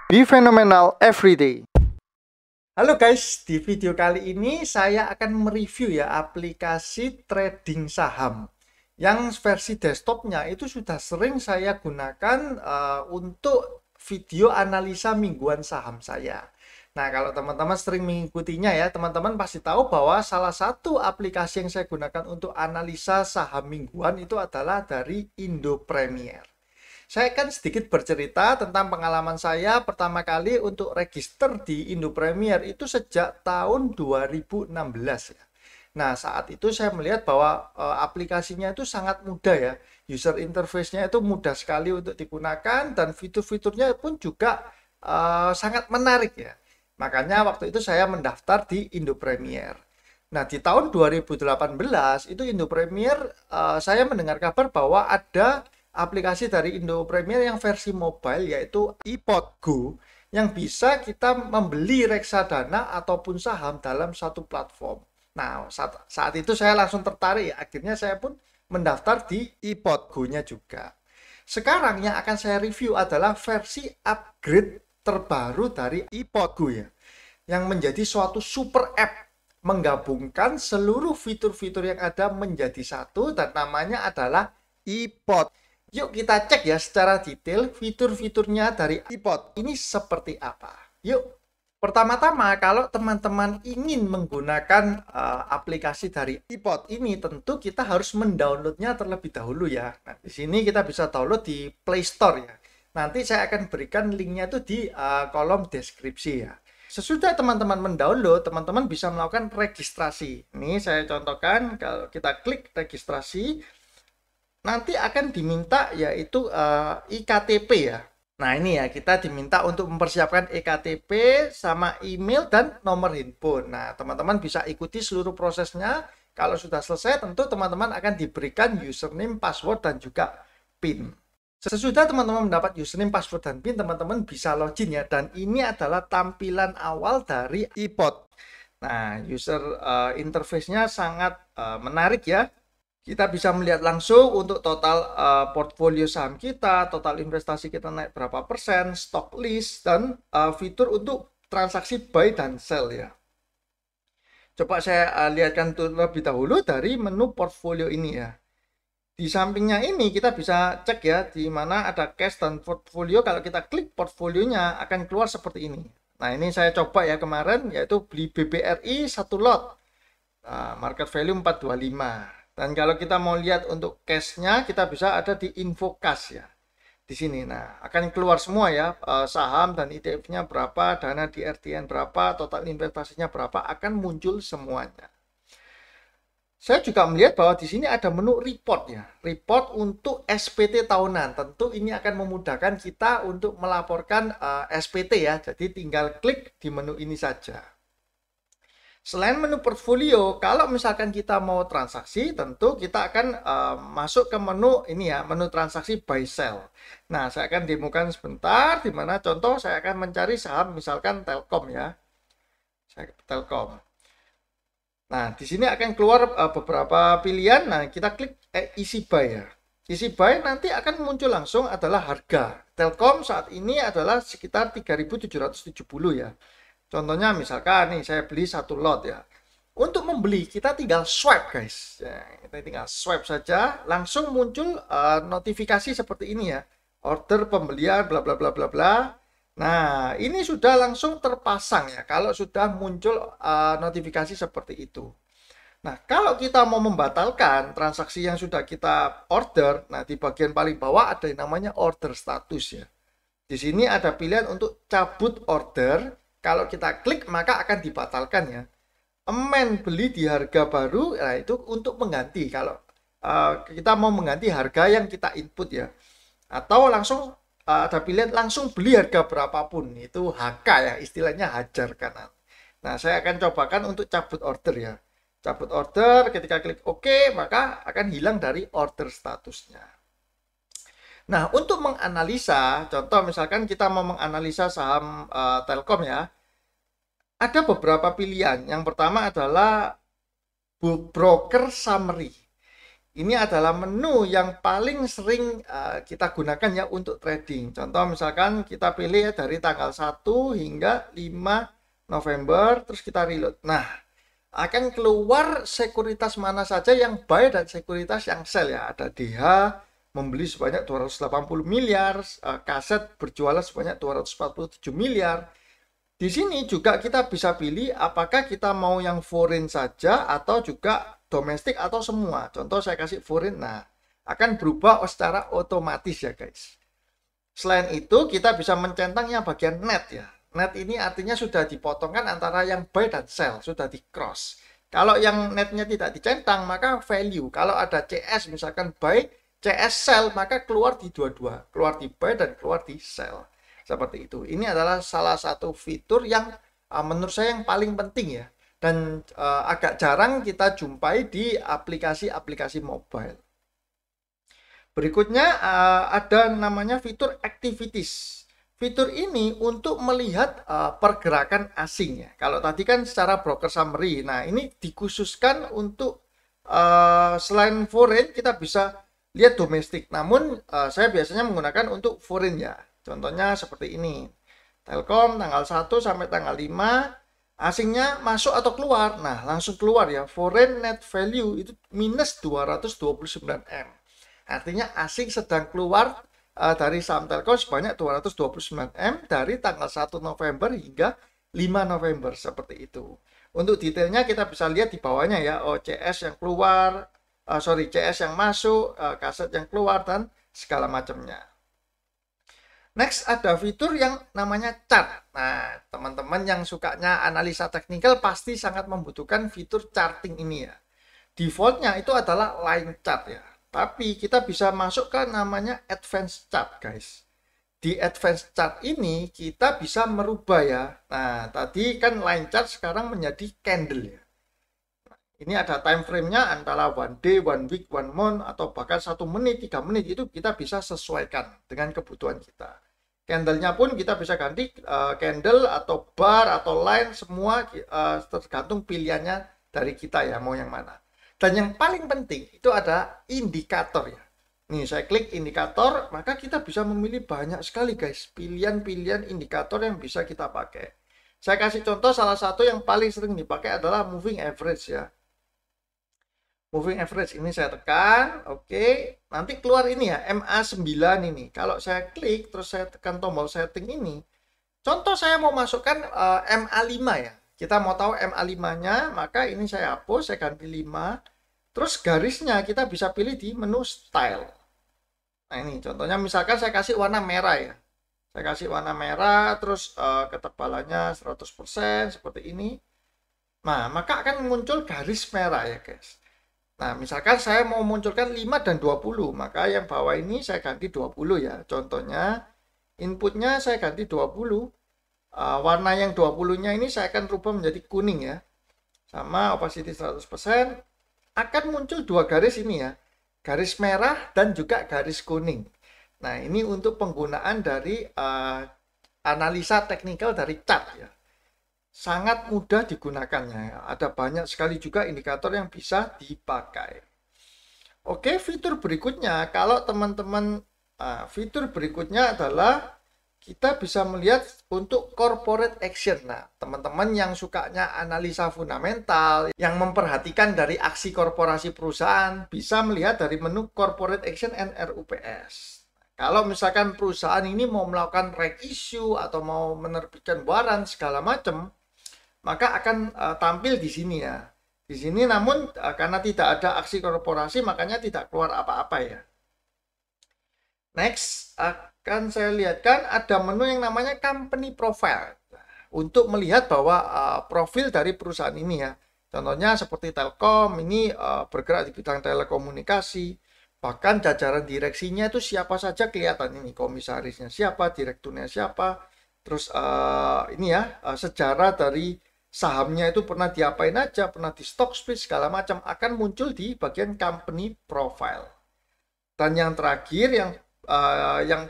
Be phenomenal every day. Halo guys, di video kali ini saya akan mereview ya aplikasi trading saham yang versi desktopnya itu sudah sering saya gunakan untuk video analisa mingguan saham saya. Nah, kalau teman-teman sering mengikutinya ya, teman-teman pasti tahu bahwa salah satu aplikasi yang saya gunakan untuk analisa saham mingguan itu adalah dari Indo Premier. Saya akan sedikit bercerita tentang pengalaman saya pertama kali untuk register di Indo Premier itu sejak tahun 2016 ya. Nah, saat itu saya melihat bahwa aplikasinya itu sangat mudah ya. User interface-nya itu mudah sekali untuk digunakan dan fitur-fiturnya pun juga sangat menarik ya. Makanya waktu itu saya mendaftar di Indo Premier. Nah, di tahun 2018 itu Indo Premier saya mendengar kabar bahwa ada aplikasi dari Indo Premier yang versi mobile yaitu iPod Go yang bisa kita membeli reksadana ataupun saham dalam satu platform. Nah, saat itu saya langsung tertarik ya. Akhirnya saya pun mendaftar di iPod Go-nya juga. Sekarang yang akan saya review adalah versi upgrade terbaru dari iPod Go ya, yang menjadi suatu super app menggabungkan seluruh fitur-fitur yang ada menjadi satu dan namanya adalah iPod. Yuk kita cek ya secara detail fitur-fiturnya dari iPod ini seperti apa. Yuk, pertama-tama kalau teman-teman ingin menggunakan aplikasi dari iPod ini, tentu kita harus mendownloadnya terlebih dahulu ya. Nah, di sini kita bisa download di Play Store ya. Nanti saya akan berikan linknya itu di kolom deskripsi ya. Sesudah teman-teman mendownload, teman-teman bisa melakukan registrasi. Ini saya contohkan, kalau kita klik registrasi, nanti akan diminta yaitu iktp ya. Nah, ini ya, kita diminta untuk mempersiapkan iktp sama email dan nomor handphone. Nah, teman-teman bisa ikuti seluruh prosesnya. Kalau sudah selesai, tentu teman-teman akan diberikan username, password, dan juga PIN. Sesudah teman-teman mendapat username, password, dan PIN, teman-teman bisa login ya. Dan ini adalah tampilan awal dari iPod. Nah, user interface-nya sangat menarik ya. Kita bisa melihat langsung untuk total portfolio saham kita, total investasi kita naik berapa persen, stock list, dan fitur untuk transaksi buy dan sell ya. Coba saya lihatkan terlebih dahulu dari menu portfolio ini ya. Di sampingnya ini kita bisa cek ya, di mana ada cash dan portfolio. Kalau kita klik portfolionya akan keluar seperti ini. Nah, ini saya coba ya kemarin, yaitu beli BBRI 1 lot. Market value 425. Dan kalau kita mau lihat untuk cash-nya, kita bisa ada di info cash ya. Di sini. Nah, akan keluar semua ya, saham dan ETF-nya berapa, dana di RTN berapa, total investasinya berapa, akan muncul semuanya. Saya juga melihat bahwa di sini ada menu report ya. Report untuk SPT tahunan. Tentu ini akan memudahkan kita untuk melaporkan SPT ya. Jadi tinggal klik di menu ini saja. Selain menu portfolio, kalau misalkan kita mau transaksi, tentu kita akan masuk ke menu ini ya, menu transaksi buy sell. Nah, saya akan demokan sebentar, di mana contoh saya akan mencari saham misalkan Telkom ya. Saya ke Telkom. Nah, di sini akan keluar beberapa pilihan. Nah, kita klik isi buy ya. Isi buy nanti akan muncul langsung adalah harga. Telkom saat ini adalah sekitar 3.770 ya. Contohnya misalkan nih saya beli 1 lot ya. Untuk membeli kita tinggal swipe guys. Ya, kita tinggal swipe saja, langsung muncul notifikasi seperti ini ya. Order pembelian bla bla bla bla bla. Nah, ini sudah langsung terpasang ya kalau sudah muncul notifikasi seperti itu. Nah, kalau kita mau membatalkan transaksi yang sudah kita order, nah di bagian paling bawah ada yang namanya order status ya. Di sini ada pilihan untuk cabut order. Kalau kita klik maka akan dibatalkan ya. Amend beli di harga baru, nah itu untuk mengganti kalau kita mau mengganti harga yang kita input ya. Atau langsung ada pilihan langsung beli harga berapapun, itu HK ya, istilahnya hajar kanan. Nah, saya akan cobakan untuk cabut order ya. Cabut order, ketika klik OK maka akan hilang dari order statusnya. Nah, untuk menganalisa, contoh misalkan kita mau menganalisa saham Telkom ya, ada beberapa pilihan. Yang pertama adalah broker summary. Ini adalah menu yang paling sering kita gunakan ya untuk trading. Contoh misalkan kita pilih ya dari tanggal 1 hingga 5 November, terus kita reload. Nah, akan keluar sekuritas mana saja yang buy dan sekuritas yang sell ya. Ada DH membeli sebanyak 280 miliar, kaset berjualan sebanyak 247 miliar. Di sini juga kita bisa pilih apakah kita mau yang foreign saja atau juga domestik atau semua. Contoh saya kasih foreign, nah akan berubah secara otomatis ya guys. Selain itu kita bisa mencentang yang bagian net ya. Net ini artinya sudah dipotongkan antara yang buy dan sell, sudah di cross. Kalau yang netnya tidak dicentang maka value. Kalau ada CS misalkan buy, CS sell maka keluar di dua-dua. Keluar di buy dan keluar di sell. Seperti itu. Ini adalah salah satu fitur yang menurut saya yang paling penting ya. Dan agak jarang kita jumpai di aplikasi-aplikasi mobile. Berikutnya ada namanya fitur activities. Fitur ini untuk melihat pergerakan asing ya. Kalau tadi kan secara broker summary. Nah ini dikhususkan untuk selain foreign kita bisa lihat domestik. Namun saya biasanya menggunakan untuk foreign ya. Contohnya seperti ini. Telkom tanggal 1 sampai tanggal 5. Asingnya masuk atau keluar. Nah, langsung keluar ya. Foreign net value itu minus 229 M. Artinya asing sedang keluar dari saham Telkom sebanyak 229 M dari tanggal 1 November hingga 5 November. Seperti itu. Untuk detailnya kita bisa lihat di bawahnya ya. Oh, CS yang keluar. CS yang masuk. Kaset yang keluar dan segala macamnya. Next ada fitur yang namanya chart. Nah, teman-teman yang sukanya analisa teknikal pasti sangat membutuhkan fitur charting ini ya. Defaultnya itu adalah line chart ya. Tapi kita bisa masuk ke namanya advanced chart guys. Di advanced chart ini kita bisa merubah ya. Nah, tadi kan line chart sekarang menjadi candle ya. Ini ada time frame-nya antara 1 day, 1 week, 1 month, atau bahkan 1 menit, 3 menit. Itu kita bisa sesuaikan dengan kebutuhan kita. Candle-nya pun kita bisa ganti candle atau bar atau line, semua tergantung pilihannya dari kita ya, mau yang mana. Dan yang paling penting itu ada indikator ya. Nih saya klik indikator, maka kita bisa memilih banyak sekali guys, pilihan-pilihan indikator yang bisa kita pakai. Saya kasih contoh salah satu yang paling sering dipakai adalah moving average ya. Moving average ini saya tekan, oke. Nanti keluar ini ya, MA9 ini. Kalau saya klik, terus saya tekan tombol setting ini. Contoh saya mau masukkan MA5 ya. Kita mau tahu MA5-nya, maka ini saya hapus, saya ganti 5. Terus garisnya kita bisa pilih di menu style. Nah ini contohnya misalkan saya kasih warna merah ya. Saya kasih warna merah, terus ketebalannya 100% seperti ini. Nah, maka akan muncul garis merah ya guys. Nah, misalkan saya mau munculkan 5 dan 20, maka yang bawah ini saya ganti 20 ya. Contohnya, inputnya saya ganti 20. Warna yang 20-nya ini saya akan rubah menjadi kuning ya. Sama opacity 100%. Akan muncul dua garis ini ya. Garis merah dan juga garis kuning. Nah, ini untuk penggunaan dari analisa teknikal dari chart ya. Sangat mudah digunakannya. Ada banyak sekali juga indikator yang bisa dipakai. Oke, fitur berikutnya, kalau teman-teman, fitur berikutnya adalah kita bisa melihat untuk corporate action. Nah, teman-teman yang sukanya analisa fundamental, yang memperhatikan dari aksi korporasi perusahaan, bisa melihat dari menu corporate action and RUPS. Kalau misalkan perusahaan ini mau melakukan right issue atau mau menerbitkan waran segala macam, maka akan tampil di sini ya. Di sini namun karena tidak ada aksi korporasi makanya tidak keluar apa-apa ya. Next akan saya lihatkan ada menu yang namanya company profile. Untuk melihat bahwa profil dari perusahaan ini ya. Contohnya seperti Telkom ini bergerak di bidang telekomunikasi. Bahkan jajaran direksinya itu siapa saja kelihatan ini. Komisarisnya siapa, direkturnya siapa. Terus ini ya sejarah dari sahamnya itu pernah diapain aja, pernah di stock split segala macam akan muncul di bagian company profile. Dan yang terakhir yang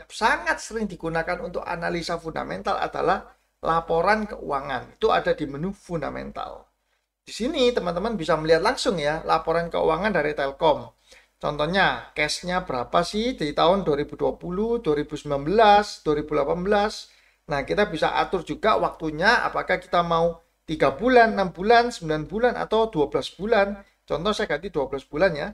sangat sering digunakan untuk analisa fundamental adalah laporan keuangan. Itu ada di menu fundamental. Di sini teman-teman bisa melihat langsung ya laporan keuangan dari Telkom. Contohnya, cash-nya berapa sih di tahun 2020, 2019, 2018. Nah, kita bisa atur juga waktunya, apakah kita mau 3 bulan, 6 bulan, 9 bulan, atau 12 bulan. Contoh saya ganti 12 bulan ya.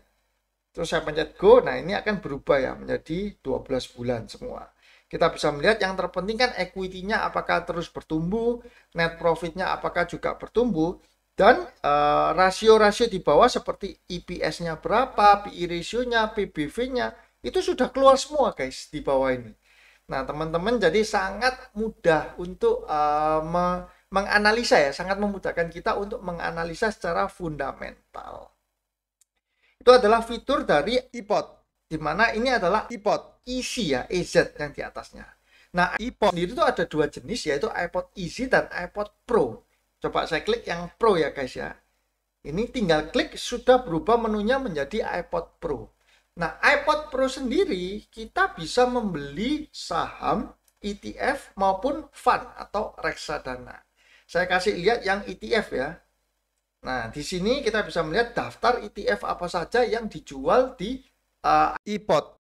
Terus saya pencet go, nah ini akan berubah ya menjadi 12 bulan semua. Kita bisa melihat yang terpenting kan equity-nya apakah terus bertumbuh, net profit-nya apakah juga bertumbuh, dan rasio-rasio di bawah seperti EPS-nya berapa, PE ratio-nya, PBV-nya, itu sudah keluar semua guys di bawah ini. Nah teman-teman jadi sangat mudah untuk menganalisa ya, sangat memudahkan kita untuk menganalisa secara fundamental. Itu adalah fitur dari iPod, di mana ini adalah iPod Easy ya, EZ yang di atasnya. Nah, iPod sendiri itu ada dua jenis, yaitu iPod Easy dan iPod Pro. Coba saya klik yang Pro ya guys ya. Ini tinggal klik sudah berubah menunya menjadi iPod Pro. Nah, iPod Pro sendiri kita bisa membeli saham, ETF maupun fund atau reksadana. Saya kasih lihat yang ETF ya. Nah, di sini kita bisa melihat daftar ETF apa saja yang dijual di iPod.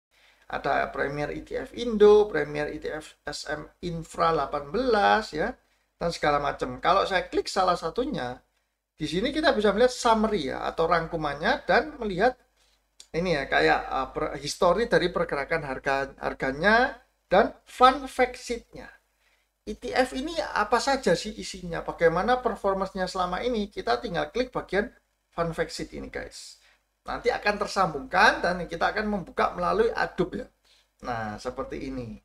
Ada Premier ETF Indo, Premier ETF SM Infra 18 ya, dan segala macam. Kalau saya klik salah satunya, di sini kita bisa melihat summary ya atau rangkumannya dan melihat ini ya kayak history dari pergerakan harganya dan fun fact sheet-nya. ETF ini apa saja sih isinya? Bagaimana performanya selama ini? Kita tinggal klik bagian fun fact sheet ini guys. Nanti akan tersambungkan dan kita akan membuka melalui Adobe ya. Nah, seperti ini.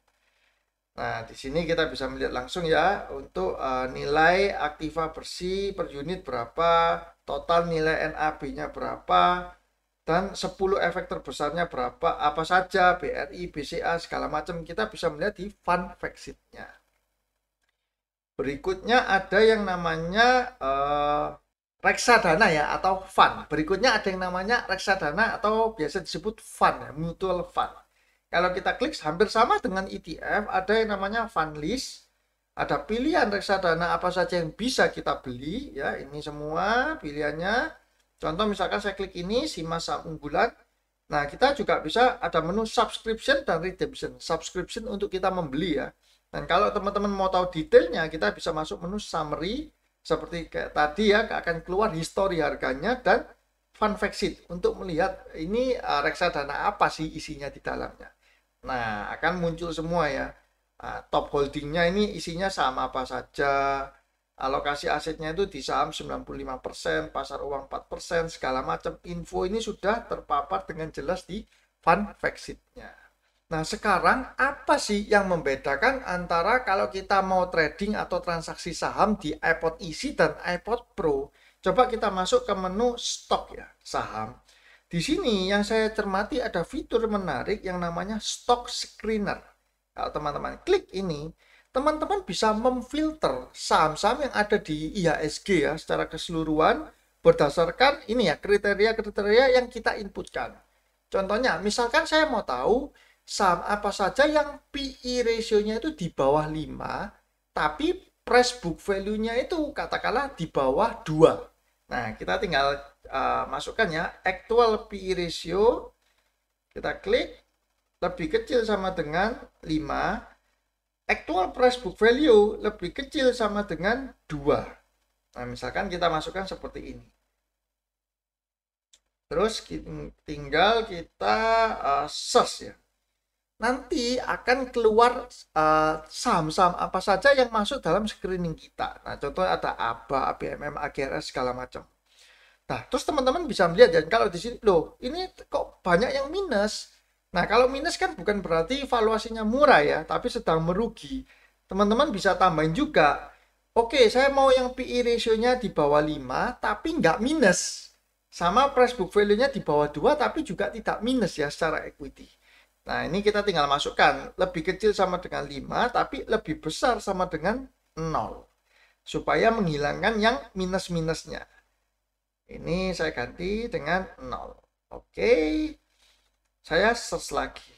Nah, di sini kita bisa melihat langsung ya untuk nilai aktiva bersih per unit berapa, total nilai NAB-nya berapa, dan 10 efek terbesarnya berapa, apa saja, BRI, BCA, segala macam. Kita bisa melihat di fun fact sheet-nya. Berikutnya ada yang namanya reksadana ya atau fund. Berikutnya ada yang namanya reksadana atau biasa disebut fund ya, mutual fund. Kalau kita klik hampir sama dengan ETF, ada yang namanya fund list. Ada pilihan reksadana apa saja yang bisa kita beli ya. Ini semua pilihannya. Contoh misalkan saya klik ini Simas saham unggulan. Nah, kita juga bisa ada menu subscription dan redemption. Subscription untuk kita membeli ya. Dan kalau teman-teman mau tahu detailnya, kita bisa masuk menu summary seperti kayak tadi ya, akan keluar history harganya dan fun fact sheet untuk melihat ini reksadana apa sih isinya di dalamnya. Nah, akan muncul semua ya. Top holdingnya ini isinya saham apa saja, alokasi asetnya itu di saham 95%, pasar uang 4%, segala macam info ini sudah terpapar dengan jelas di fun fact sheet-nya. Nah, sekarang apa sih yang membedakan antara kalau kita mau trading atau transaksi saham di iPod Easy dan iPod Pro? Coba kita masuk ke menu stok ya, saham. Di sini yang saya cermati ada fitur menarik yang namanya stock screener. Kalau teman-teman klik ini, teman-teman bisa memfilter saham-saham yang ada di IHSG ya secara keseluruhan berdasarkan ini ya kriteria-kriteria yang kita inputkan. Contohnya, misalkan saya mau tahu saham apa saja yang PE ratio-nya itu di bawah 5, tapi price book value-nya itu katakanlah di bawah 2. Nah, kita tinggal masukkan ya, actual PE ratio, kita klik, lebih kecil sama dengan 5, actual price book value lebih kecil sama dengan 2. Nah, misalkan kita masukkan seperti ini. Terus tinggal kita search ya. Nanti akan keluar saham-saham apa saja yang masuk dalam screening kita. Nah, contohnya ada ABA, ABMM, AGRS, segala macam. Nah, terus teman-teman bisa melihat ya, kalau di sini, loh, ini kok banyak yang minus. Nah, kalau minus kan bukan berarti valuasinya murah ya, tapi sedang merugi. Teman-teman bisa tambahin juga, oke, saya mau yang PE ratio-nya di bawah 5, tapi nggak minus. Sama price book value-nya di bawah 2, tapi juga tidak minus ya secara equity. Nah, ini kita tinggal masukkan lebih kecil sama dengan 5, tapi lebih besar sama dengan 0. Supaya menghilangkan yang minus-minusnya. Ini saya ganti dengan 0. Oke. Saya search lagi.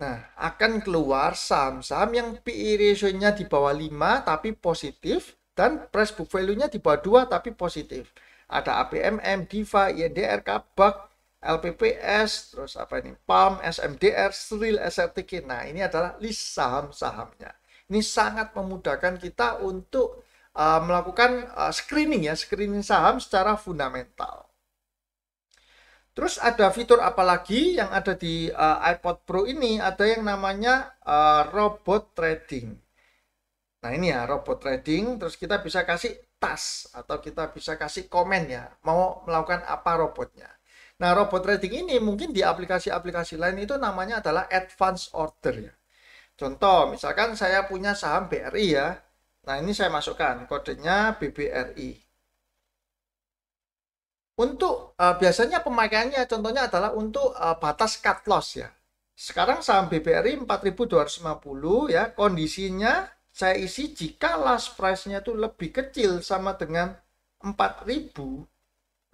Nah, akan keluar saham-saham yang PE ratio-nya di bawah 5 tapi positif dan price book value-nya di bawah 2 tapi positif. Ada ABMM, DIVA, INDR, KABAK, LPPS, terus apa ini, PAM, SMDR, SRIL, SRTK. Nah, ini adalah list saham-sahamnya. Ini sangat memudahkan kita untuk melakukan screening ya, screening saham secara fundamental. Terus ada fitur apa lagi yang ada di iPod Pro ini? Ada yang namanya robot trading. Nah, ini ya robot trading. Terus kita bisa kasih task atau kita bisa kasih komen ya, mau melakukan apa robotnya. Nah, robot trading ini mungkin di aplikasi-aplikasi lain itu namanya adalah advance order ya. Contoh, misalkan saya punya saham BRI ya. Nah, ini saya masukkan kodenya BBRI. Untuk biasanya pemakaiannya contohnya adalah untuk batas cut loss ya. Sekarang saham BBRI 4.250 ya, kondisinya saya isi jika last price-nya itu lebih kecil sama dengan 4.000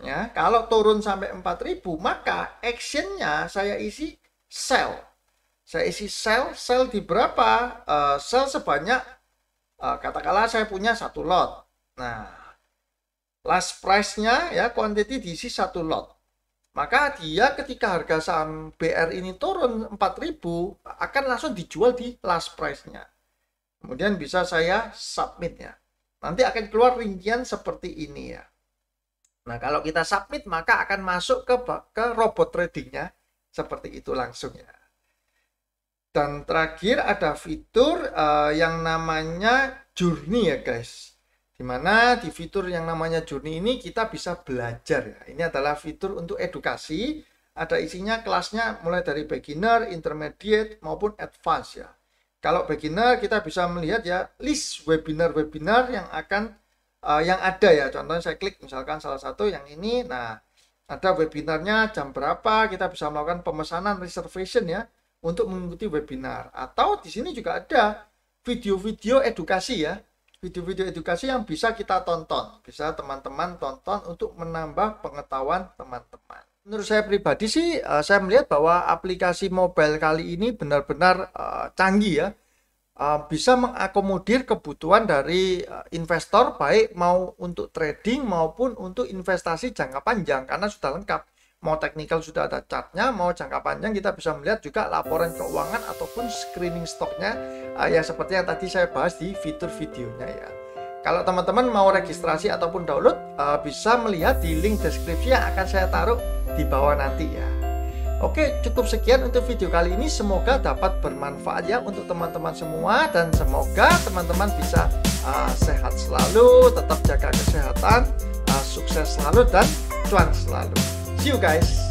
ya. Kalau turun sampai 4.000 maka action-nya saya isi sell. Saya isi sell di berapa? Sell sebanyak katakanlah saya punya 1 lot. Nah, last price-nya ya, quantity diisi 1 lot. Maka dia ketika harga saham BR ini turun 4.000 akan langsung dijual di last price-nya. Kemudian bisa saya submit ya. Nanti akan keluar rincian seperti ini ya. Nah, kalau kita submit maka akan masuk ke robot tradingnya seperti itu langsung ya. Dan terakhir ada fitur yang namanya journey ya guys. Dimana di fitur yang namanya journey ini kita bisa belajar ya. Ini adalah fitur untuk edukasi. Ada isinya kelasnya mulai dari beginner, intermediate maupun advance ya. Kalau beginner kita bisa melihat ya list webinar-webinar yang akan yang ada ya. Contohnya saya klik misalkan salah satu yang ini. Nah, ada webinarnya jam berapa, kita bisa melakukan pemesanan reservation ya untuk mengikuti webinar. Atau di sini juga ada video-video edukasi ya. Video-video edukasi yang bisa kita tonton, bisa teman-teman tonton untuk menambah pengetahuan teman-teman. Menurut saya pribadi sih, saya melihat bahwa aplikasi mobile kali ini benar-benar canggih ya, bisa mengakomodir kebutuhan dari investor baik mau untuk trading maupun untuk investasi jangka panjang karena sudah lengkap. Mau technical sudah ada chartnya, mau jangka panjang kita bisa melihat juga laporan keuangan ataupun screening stoknya ya seperti yang tadi saya bahas di fitur videonya ya. Kalau teman-teman mau registrasi ataupun download bisa melihat di link deskripsi yang akan saya taruh di bawah nanti ya. Oke, cukup sekian untuk video kali ini. Semoga dapat bermanfaat ya untuk teman-teman semua dan semoga teman-teman bisa sehat selalu, tetap jaga kesehatan, sukses selalu dan cuan selalu. See you guys.